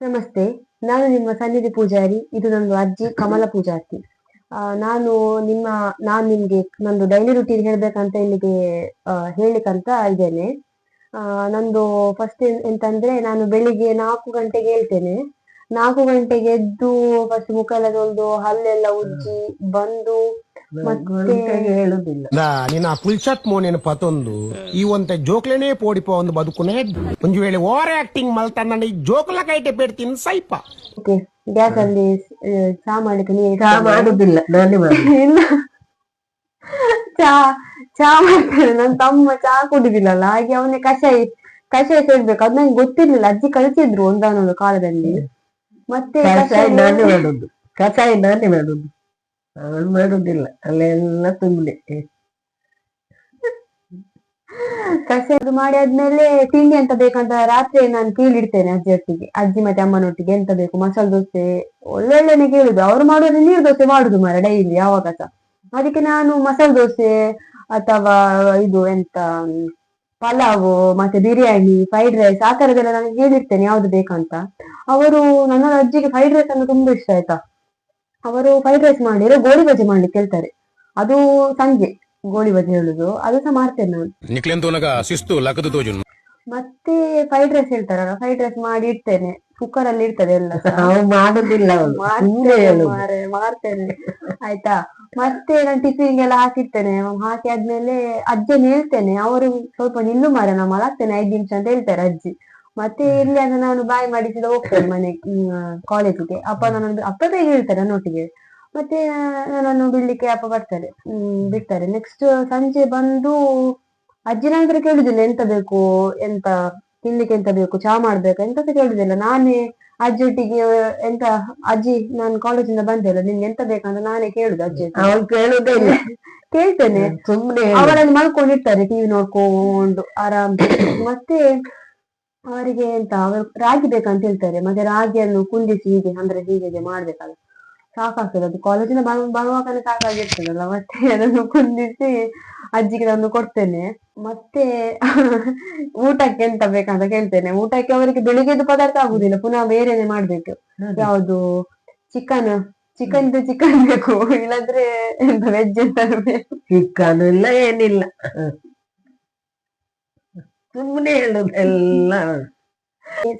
ನಮಸ್ತೆ. ನಾನು ನಿಮ್ಮ ಸನ್ನಿಧಿ ಪೂಜಾರಿ. ಇದು ನಂದು ಅಜ್ಜಿ ಕಮಲ ಪೂಜಾರ್ತಿ. ಆ, ನಾನು ನಿಮ್ಮ ನಾನ್ ನಿಮ್ಗೆ ನಂದು ಡೈಲಿ ರುಟೀನ್ ಹೇಳ್ಬೇಕಂತ ಇಲ್ಲಿಗೆ ಹೇಳಿಕ್ಕಂತ ಇದ್ದೇನೆ. ಆ, ನಂದು ಫಸ್ಟ್ ಎಂತಂದ್ರೆ ನಾನು ಬೆಳಿಗ್ಗೆ 4 ಗಂಟೆಗೆ ಹೇಳ್ತೇನೆ. 4 ಗಂಟೆಗೆ ಎದ್ದು ಫಸ್ಟ್ ಮುಖ ಎಲ್ಲ ತೊಳ್ದು ಹಲ್ಲೆಲ್ಲ ಉಜ್ಜಿ ಬಂದು ಮತ್ತೆ ಹೇಳುದಿಲ್ಲ ನಿನ್ನ ಪುಲ್ಚತ್ ಮೋನಿನ ಪತೊಂದು ಈ ಒಂತೆ ಜೋಕ್ಲೆನೇ ಪೋಡಿಪ ಒಂದು ಬದುಕುನೇ ಒಂದು ವೇಳೆ ಓವರ್ ಆಕ್ಟಿಂಗ್ ಮಲ್ತನ್ನ ಈ ಜೋಕ್ಲ ಕೈಟೆ ಪೆಡ್ತೀನಿ ಸೈಪ ಗ್ಯಾಸ್ ಅಲ್ಲಿ ಚಾ ಮಾಡ್ಲಿಕ್ಕೆ ನೀರು ಚಾ ಮಾಡುದಿಲ್ಲ ಇಲ್ಲ, ಚಾ ಚಾ ಮಾಡ್ತಾನೆ. ನನ್ನ ತಮ್ಮ ಚಾ ಕುಡಿದಿಲ್ಲಲ್ಲ, ಹಾಗೆ ಅವನಿಗೆ ಕಷಾಯ ಕಷಾಯ ಸೇರ್ಬೇಕು. ಅದು ನಂಗೆ ಗೊತ್ತಿರ್ಲಿಲ್ಲ, ಅಜ್ಜಿ ಕಳಿಸಿದ್ರು ಒಂದಾನೊಂದು ಕಾಲದಲ್ಲಿ. ಮತ್ತೆ ಕಷಾಯ ನಾನೇ ಮಾಡುದು, ಅವಳು ಮಾಡುದಿಲ್ಲ. ಅಲ್ಲೆಲ್ಲ ಸುಮ್ಮನೆ ಕಷಾಯ ಮಾಡಿ ಆದ್ಮೇಲೆ ತಿಂಡಿ ಎಂತ ಬೇಕಂತ ರಾತ್ರಿ ನಾನು ಕೇಳಿಡ್ತೇನೆ ಅಜ್ಜಿ ಒಟ್ಟಿಗೆ, ಅಜ್ಜಿ ಮತ್ತೆ ಅಮ್ಮನೊಟ್ಟಿಗೆ ಎಂತ ಬೇಕು. ಮಸಾಲೆ ದೋಸೆ ಒಳ್ಳೊಳ್ಳೆನೆ ಕೇಳುದು, ಅವ್ರು ಮಾಡುವಾಗ ನೀರು ದೋಸೆ ಮಾಡುದು ಮಾರ ಡೈಲಿ ಯಾವಾಗ ಸಹ. ಅದಕ್ಕೆ ನಾನು ಮಸಾಲೆ ದೋಸೆ ಅಥವಾ ಇದು ಎಂತ ಪಲಾವು ಮತ್ತೆ ಬಿರಿಯಾನಿ ಫ್ರೈಡ್ ರೈಸ್ ಆ ತರದೆಲ್ಲ ನಾನು ಹೇಳಿರ್ತೇನೆ ಯಾವ್ದು ಬೇಕಂತ. ಅವರು ನನ್ನ ಅಜ್ಜಿಗೆ ಫ್ರೈಡ್ ರೈಸ್ ಅಂದ್ರೆ ತುಂಬಾ ಇಷ್ಟ ಆಯ್ತಾ. ಅವರು ಫ್ರೈಡ್ ರೈಸ್ ಮಾಡಿದ್ರೆ ಗೋಳಿ ಬಜೆ ಮಾಡ್ಲಿಕ್ಕೆ ಹೇಳ್ತಾರೆ. ಅದು ಸಂಜೆ ಗೋಳಿ ಬಜೆ ಹೇಳುದು, ಅದು ಸಹ ಮಾಡ್ತೇನೆ ನಾನು. ಮತ್ತೆ ಫ್ರೈಡ್ ರೈಸ್ ಹೇಳ್ತಾರಲ್ಲ, ಫ್ರೈಡ್ ರೈಸ್ ಮಾಡಿ ಇಡ್ತೇನೆ. ಕುಕ್ಕರ್ ಅಲ್ಲಿ ಇರ್ತದೆ ಎಲ್ಲ ಮಾಡುದಿಲ್ಲ. ಮಾಡ್ತೇನೆ ಆಯ್ತಾ. ಮತ್ತೆ ನಾನು ಟಿಫಿನ್ಗೆಲ್ಲ ಹಾಕಿರ್ತೇನೆ. ಹಾಕಿ ಆದ್ಮೇಲೆ ಅಜ್ಜನ್ ಹೇಳ್ತೇನೆ, ಅವರು ಸ್ವಲ್ಪ ನಿಲ್ಲು ಮಾರ ನಾ ಮಲಗ್ತೇನೆ 5 ನಿಮಿಷ ಅಂತ ಹೇಳ್ತಾರೆ ಅಜ್ಜಿ. ಮತ್ತೆ ಇಲ್ಲಿ ಅಂದ್ರೆ ನಾನು ಬಾಯಿ ಮಾಡಿಸಿದ ಹೋಗ್ತೇನೆ ಮನೆ ಕಾಲೇಜಿಗೆ. ಅಪ್ಪ ಬೇಗ ಹೇಳ್ತಾರೆ ನನ್ನೊಟ್ಟಿಗೆ. ಮತ್ತೆ ನನ್ನನ್ನು ಬಿಡ್ಲಿಕ್ಕೆ ಅಪ್ಪ ಬರ್ತಾರೆ, ಬಿಡ್ತಾರೆ. ನೆಕ್ಸ್ಟ್ ಸಂಜೆ ಬಂದು ಅಜ್ಜಿ ನಂತರ ಕೇಳುದಿಲ್ಲ ಎಂತ ಬೇಕು, ಎಂತ ತಿನ್ಲಿಕ್ಕೆ ಎಂತ ಬೇಕು, ಚಾ ಮಾಡ್ಬೇಕಾ ಎಂತ ಕೇಳುದಿಲ್ಲ. ನಾನೇ ಅಜ್ಜಿ ಒಟ್ಟಿಗೆ ಎಂತ ಅಜ್ಜಿ ನಾನು ಕಾಲೇಜಿಂದ ಬಂದೆ ನಿಮ್ಗೆ ಎಂತ ಬೇಕಂತ ನಾನೇ ಕೇಳುದು ಅಜ್ಜಿ. ಅವಳು ಕೇಳುದೇ ಇಲ್ಲ, ಕೇಳ್ತೇನೆ. ಸುಮ್ಮನೆ ಅವರಲ್ಲಿ ಮಲ್ಕೊಂಡಿರ್ತಾರೆ ಟಿವಿ ನೋಡ್ಕೊಂಡು ಆರಾಮ್. ಮತ್ತೆ ಅವರಿಗೆ ಎಂತ ಅವರು ರಾಗಿ ಬೇಕಂತ ಹೇಳ್ತಾರೆ. ಮತ್ತೆ ರಾಗಿಯನ್ನು ಕುಂದಿಸಿ ಹೀಗೆ ಅಂದ್ರೆ ಹೀಗೆ ಮಾಡ್ಬೇಕಲ್ಲ, ಸಾಕಾಗ್ತದೆ. ಅದು ಕಾಲೇಜಿನ ಬರುವಾಗನೇ ಸಾಕಾಗಿರ್ತದಲ್ಲ. ಮತ್ತೆ ಅದನ್ನು ಕುಂದಿಸಿ ಅಜ್ಜಿಗೆ ನಾನು ಕೊಡ್ತೇನೆ. ಮತ್ತೆ ಊಟಕ್ಕೆ ಎಂತ ಬೇಕಂತ ಕೇಳ್ತೇನೆ. ಊಟಕ್ಕೆ ಅವರಿಗೆ ಬೆಳಿಗ್ಗೆದು ಪದಾರ್ಥ ಆಗುದಿಲ್ಲ, ಪುನಃ ಬೇರೆನೆ ಮಾಡ್ಬೇಕು. ಯಾವುದು ಚಿಕನ್ ಬೇಕು, ಇಲ್ಲಾಂದ್ರೆ ಎಂತ ವೆಜ್ ಅಂತ ಬೇಕು. ಚಿಕ್ಕನು ಇಲ್ಲ ಏನಿಲ್ಲ, ಸುಮ್ಮನೆ ಹೇಳುದು ಎಲ್ಲ.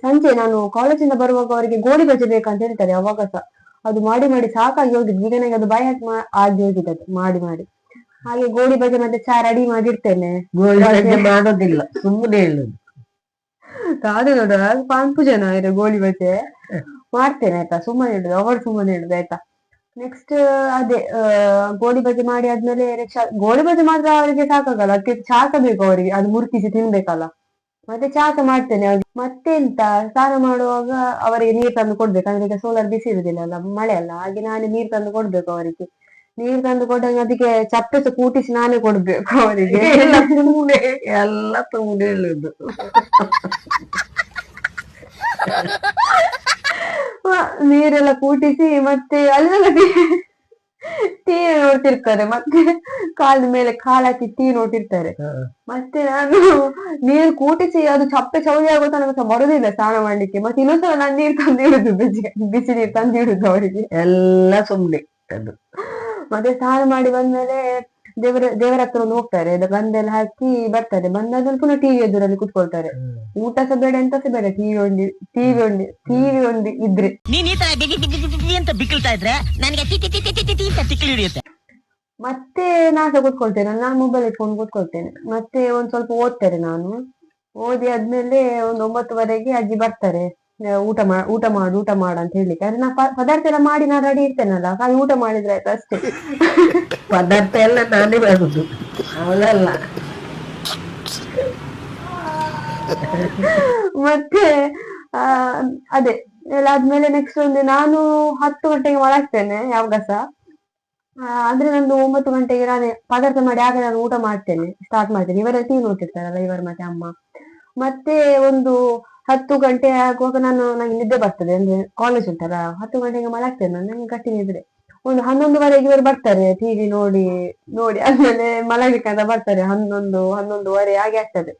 ಸಂಜೆ ನಾನು ಕಾಲೇಜಿಂದ ಬರುವಾಗ ಅವರಿಗೆ ಗೋಳಿ ಬಜೆ ಬೇಕಂತ ಹೇಳ್ತಾರೆ ಅವಾಗ ಸಹ. ಅದು ಮಾಡಿ ಮಾಡಿ ಸಾಕಾಗಿ ಹೋಗಿದ್ದು, ಈಗ ನನಗೆ ಅದು ಭಯ ಆಗಿ ಹೋಗಿದೆ ಅದು ಮಾಡಿ ಮಾಡಿ. ಹಾಗೆ ಗೋಳಿ ಬಜೆ ಮತ್ತೆ ಚಾ ರೆಡಿ ಮಾಡಿರ್ತೇನೆ. ಗೋಳಿ ಬಜೆ ಮಾಡೋದಿಲ್ಲ, ಸುಮ್ಮನೆ ಹೇಳುದು. ಅದು ನೋಡು, ಪಾನ್ಪು ಜನ ಇದೆ ಗೋಳಿ ಬಜೆ ಮಾಡ್ತೇನೆ ಆಯ್ತಾ. ಸುಮ್ಮನೆ ಹೇಳುದು, ಅವರು ಸುಮ್ಮನೆ ಹೇಳುದು ಆಯ್ತಾ. ನೆಕ್ಸ್ಟ್ ಅದೇ ಗೋಳಿ ಬಜೆ ಮಾಡಿ ಆದ್ಮೇಲೆ ಗೋಳಿ ಬಜೆ ಮಾತ್ರ ಅವರಿಗೆ ಸಾಕಾಗಲ್ಲ, ಅದಕ್ಕೆ ಚಾಕ ಬೇಕು ಅವರಿಗೆ, ಅದು ಮುರುಕಿಸಿ ತಿನ್ಬೇಕಲ್ಲ. ಮತ್ತೆ ಚಾಕ ಮಾಡ್ತೇನೆ ಅವ್ರಿಗೆ. ಮತ್ತೆ ಎಂತ ಸ್ನಾನ ಮಾಡುವಾಗ ಅವರಿಗೆ ನೀರ್ ತಂದು ಕೊಡ್ಬೇಕು. ಅಂದ್ರೆ ಈಗ ಸೋಲಾರ್ ಬಿಸಿ ಇರುದಿಲ್ಲ ಅಲ್ಲ, ಮಳೆ ಅಲ್ಲ, ಹಾಗೆ ನಾನೇ ನೀರ್ ತಂದು ಕೊಡ್ಬೇಕು ಅವರಿಗೆ. ನೀರ್ ತಂದು ಕೊಟ್ಟಾಗ ಅದಕ್ಕೆ ಚಪ್ಪೆ ಸಹ ಕೂಟಿಸಿ ನಾನೇ ಕೊಡ್ಬೇಕು ಅವರಿಗೆ. ಎಲ್ಲ ಸುಮ್ಮನೆ ಹೇಳುದು. ನೀರೆಲ್ಲ ಕೂಟಿಸಿ ಮತ್ತೆ ಅಲ್ಲೆಲ್ಲ ಟಿವಿ ನೋಡ್ತಿರ್ತಾರೆ. ಮತ್ತೆ ಕಾಲ ಮೇಲೆ ಕಾಲಾಕಿ ಟಿವಿ ನೋಡ್ತಿರ್ತಾರೆ. ಮತ್ತೆ ನಾನು ನೀರು ಕೂಟಿಸಿ ಅದು ಚಪ್ಪೆ ಚೌಳಿ ಆಗೋ ತನಕ ಸಹ ಬರುದಿಲ್ಲ ಸ್ನಾನ ಮಾಡ್ಲಿಕ್ಕೆ. ಮತ್ತೆ ಇನ್ನೊಂದ್ಸಲ ನಾನು ನೀರು ತಂದಿಡುದು, ಬಿಸಿ ನೀರು ತಂದಿಡುದು ಅವರಿಗೆ. ಎಲ್ಲ ಸುಮ್ಮನೆ ಅದು. ಮತ್ತೆ ಸ್ನಾನ ಮಾಡಿ ಬಂದ್ಮೇಲೆ ದೇವರ ಹತ್ರ ಒಂದು ಹೋಗ್ತಾರೆ, ಗಂಧೆಲ್ಲ ಹಾಕಿ ಬರ್ತಾರೆ. ಬಂದಾದ್ಮೇಲೆ ಪುನಃ ಟಿವಿ ಎದುರಲ್ಲಿ ಕುತ್ಕೊಳ್ತಾರೆ. ಊಟ ಸಹ ಬೇಡ ಎಂತ ಸಹ ಬೇಡ, ಟಿವಿ ಒಂದು ಇದ್ರೆ. ನೀನ್ ಈ ತರ ಅಂತ ಬಿಕ್ಕಳ್ತಾ ಇದ್ರೆ ನನಗೆ ತಿಕ್ಕಿ ಹಿಡಿಯುತ್ತೆ. ಮತ್ತೆ ನಾ ಸಹ ಕೂತ್ಕೊಳ್ತೇನೆ, ನಾನು ಮೊಬೈಲ್ ಇಟ್ಕೊಂಡು ಕೂತ್ಕೊಳ್ತೇನೆ. ಮತ್ತೆ ಒಂದ್ ಸ್ವಲ್ಪ ಓದ್ತೇನೆ ನಾನು. ಓದಿ ಆದ್ಮೇಲೆ ಒಂದು 9:30ಗೆ ಅಜ್ಜಿ ಬರ್ತಾರೆ. ಊಟ ಮಾಡು ಅಂತ ಹೇಳಿಕ್ಕೆ. ಆದ್ರೆ ನಾ ಪದಾರ್ಥ ಎಲ್ಲ ಮಾಡಿ ನಾನು ರೆಡಿ ಇರ್ತೇನಲ್ಲ, ಖಾಲಿ ಊಟ ಮಾಡಿದ್ರೆ ಆಯ್ತು ಅಷ್ಟೇ. ಪದಾರ್ಥ ಎಲ್ಲ ನಾನೇ ಮಾಡುದು, ಅವಳಲ್ಲ. ಮತ್ತೆ ಅದೇ ಎಲ್ಲ ಆದ್ಮೇಲೆ ನೆಕ್ಸ್ಟ್ ನಾನು 10 ಗಂಟೆಗೆ ಮಲಗ್ತೇನೆ ಯಾವಾಗ ಸಹ. ಅಂದ್ರೆ ನಂದು 9 ಗಂಟೆಗೆ ನಾನೇ ಪದಾರ್ಥ ಮಾಡಿ ಆಗ ನಾನು ಊಟ ಮಾಡ್ತೇನೆ, ಸ್ಟಾರ್ಟ್ ಮಾಡ್ತೇನೆ. ಇವರೆಲ್ಲ ಟಿವಿ ನೋಡ್ತಿರ್ತಾರಲ್ಲ, ಇವರು ಮತ್ತೆ ಅಮ್ಮ. ಮತ್ತೆ ಒಂದು 10 ಗಂಟೆ ಆಗುವಾಗ ನಂಗೆ ನಿದ್ದೆ ಬರ್ತದೆ, ಅಂದ್ರೆ ಕಾಲೇಜ್ ಉಂಟಲ್ಲ. 10 ಗಂಟೆಗೆ ಮಲಗ್ತೇನೆ ನಾನು, ನಂಗೆ ಗಟ್ಟಿ ನಿದ್ರೆ. ಒಂದು 11:30ಗೆ ಇವರು ಬರ್ತಾರೆ, ಟಿವಿ ನೋಡಿ ನೋಡಿ ಆದ್ಮೇಲೆ ಮಲಗ್ಲಿಕ್ಕಂತ ಬರ್ತಾರೆ. 11:30 ಹಾಗೆ ಆಗ್ತದೆ.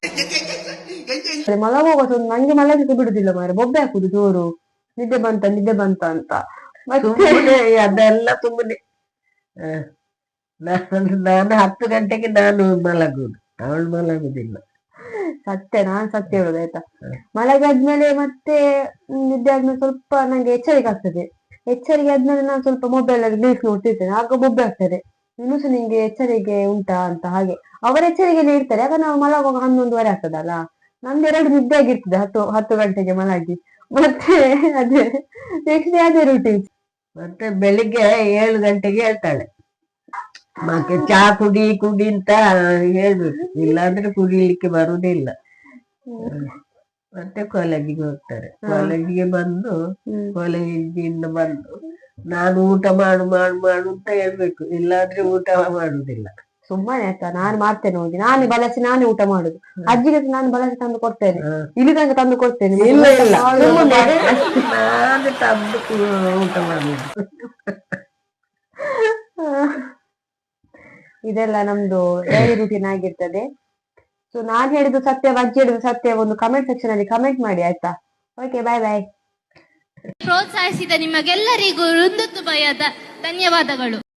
ಮಲಗುವಾಗ ನಂಗೆ ಮಲಗಲಿಕ್ಕೆ ಬಿಡುದಿಲ್ಲ ಮಾರೆ, ಬೊಬ್ಬೆ ಹಾಕುದು ಜೋರು. ನಿದ್ದೆ ಬಂತ ಅಂತ. ಮತ್ತೆ ಸುಮ್ಮನೆ ಅದೆಲ್ಲ ಸುಮ್ಮನೆ. ನಾನು 10 ಗಂಟೆಗೆ ನಾನು ಮಲಗುದು, ಅವಳು ಮಲಗುದಿಲ್ಲ. ನಾನ್ ಸತ್ಯ ಹೇಳುದು ಆಯ್ತಾ. ಮಲಗಾದ್ಮೇಲೆ ಮತ್ತೆ ನಿದ್ದೆ ಆದ್ಮೇಲೆ ಸ್ವಲ್ಪ ನಂಗೆ ಎಚ್ಚರಿಕೆ ಆಗ್ತದೆ. ಎಚ್ಚರಿಕೆ ಆದ್ಮೇಲೆ ನಾನು ಸ್ವಲ್ಪ ಮೊಬೈಲ್ ಅಲ್ಲಿ ರೀಲ್ಸ್ ನೋಡ್ತಿರ್ತೇನೆ, ಆಗ ಬೊಬ್ಬೆ ಆಗ್ತದೆ. ಇನ್ನೂ ಸಹ ನಿಂಗೆ ಎಚ್ಚರಿಕೆ ಉಂಟಾ ಅಂತ. ಹಾಗೆ ಅವರ ಎಚ್ಚರಿಕೆನೇ ಇರ್ತಾರೆ, ಆಗ ನಾವು ಮಲಗುವಾಗ 11:30 ಆಗ್ತದಲ್ಲ. ನಂದು 2 ನಿದ್ದೆ ಆಗಿರ್ತದೆ 10 ಗಂಟೆಗೆ ಮಲಗಿ. ಮತ್ತೆ ಅದೇ ನೆಕ್ಸ್ಟ್ ಅದೇ ರೂಟೀನ್. ಮತ್ತೆ ಬೆಳಿಗ್ಗೆ 7 ಗಂಟೆಗೆ ಹೇಳ್ತಾಳೆ, ಮತ್ತೆ ಚಾ ಕುಡಿ ಅಂತ ಹೇಳ್ಬೇಕು, ಇಲ್ಲಾಂದ್ರೆ ಕುಡಿಲಿಕ್ಕೆ ಬರುದಿಲ್ಲ. ಮತ್ತೆ ಕಾಲೇಜಿಗೆ ಹೋಗ್ತಾರೆ. ಕಾಲೇಜಿಗೆ ಬಂದು ಕಾಲೇಜಿಂದ ಬಂದು ನಾನು ಊಟ ಮಾಡು ಅಂತ ಹೇಳ್ಬೇಕು, ಇಲ್ಲಾಂದ್ರೆ ಊಟ ಮಾಡುದಿಲ್ಲ. ಸುಮ್ಮನೆ ಆಯ್ತಾ, ನಾನು ಮಾಡ್ತೇನೆ ಹೋಗಿ, ನಾನೇ ಬಳಸಿ ನಾನೇ ಊಟ ಮಾಡುದು. ಅಜ್ಜಿಗೆ ನಾನು ಬಳಸಿ ತಂದು ಕೊಡ್ತೇನೆ, ಇಲ್ಲಿ ತನಕ ತಂದು ಕೊಡ್ತೇನೆ. ಇಲ್ಲ ನಾನು ತಂದು ಊಟ ಮಾಡುದು. ಇದೆಲ್ಲ ನಮ್ದು ಡೈಲಿ ರೂಟೀನ್ ಆಗಿರ್ತದೆ. ಸೊ ನಾನ್ ಹೇಳಿದ್ದು ಸತ್ಯ, ಅಜ್ಜಿ ಹೇಳಿದ್ದು ಸತ್ಯ, ಒಂದು ಕಮೆಂಟ್ ಸೆಕ್ಷನ್ ಅಲ್ಲಿ ಕಮೆಂಟ್ ಮಾಡಿ ಆಯ್ತಾ. ಓಕೆ, ಬಾಯ್. ಪ್ರೋತ್ಸಾಹಿಸಿದ ನಿಮಗೆಲ್ಲರಿಗೂ ಹೃದಯದ ಧನ್ಯವಾದಗಳು.